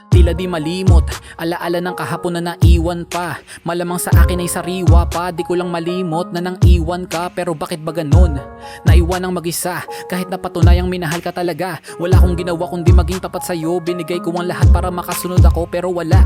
Tila di malimot, alaala ng kahapon na naiwan pa. Malamang sa akin ay sariwa pa. Di ko lang malimot na nang iwan ka. Pero bakit ba ganun? Naiwan ang mag-isa kahit napatunayang minahal ka talaga. Wala akong ginawa kundi maging tapat sa'yo. Binigay ko ang lahat para makasunod ako pero wala.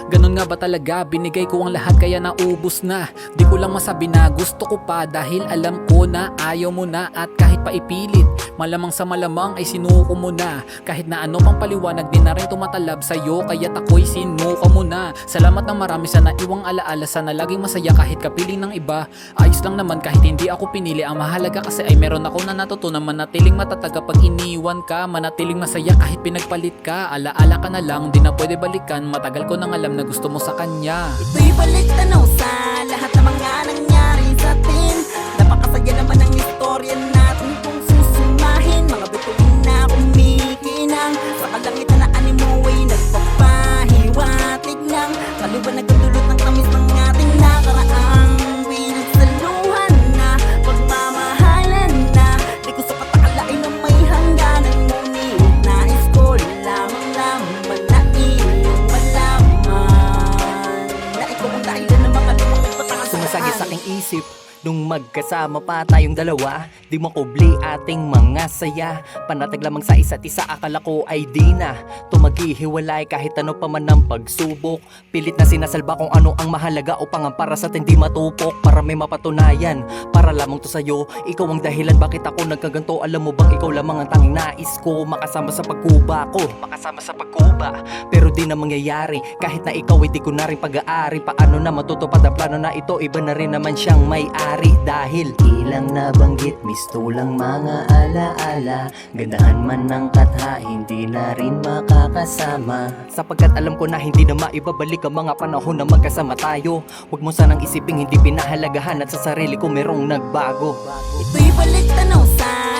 Ganun nga ba talaga? Binigay ko ang lahat kaya naubos na. Di ko lang masabi na gusto ko pa dahil alam ko na ayaw mo na. At kahit pa ipilit, malamang sa malamang ay sinuko mo na. Kahit na ano pang paliwanag din na rin tumatalab sa'yo, kaya't ako'y sinuko mo na. Salamat ng marami sa naiwang alaala. Sana laging masaya kahit kapiling ng iba. Ayos lang naman kahit hindi ako pinili. Ang mahalaga kasi ay meron ako na natutunan. Manatiling matatag kapag iniwan ka. Manatiling masaya kahit pinagpalit ka. Alaala ka na lang, di na pwede balikan. Matagal ko nang alam na gusto mo sa kanya. Ito'y balik tanaw sa lahat ng mga nangyari sa atin. Napakasaya naman ang istorya natin kung susumahin. Mga bituin na kumikinang sa kalangitan na animo ay nagpapahiwatig ng kaliwanag ang dulot ng tamis ng ating nakaraang pinagsaluhan na pagmamahalan na di ko sa patakalain na may hangganan. Ngunit nais ko lamang laman na iyong malaman na ikaw ang dahilan ng mga lumang nagpatangan sa Sumasagi sa aking isip nung magkasama pa tayong dalawa. Di makubli ating mga saya. Panatag lamang sa isa't isa, akala ko ay di na to maghihiwalay kahit ano pa man ang pagsubok. Pilit na sinasalba kung ano ang mahalaga upang ang para sa atin di matupok. Para may mapatunayan, para lamang to sa'yo. Ikaw ang dahilan bakit ako nagkaganto. Alam mo bang ikaw lamang ang tanging nais ko. Makasama sa pagkuba ko, makasama sa pagkuba. Pero di na mangyayari kahit na ikaw ay di ko na rin pag-aari. Paano na matutupad ang plano na ito? Iba na rin naman siyang may-ari. Dahil ilang nabanggit, misto lang mga alaala. Gandahan man ng katha, hindi na rin makakasama. Sapagkat alam ko na hindi na maibabalik ang mga panahon na magkasama tayo. Huwag mo sanang isiping hindi pinahalagahan at sa sarili ko merong nagbago. Ito'y balik tanaw sa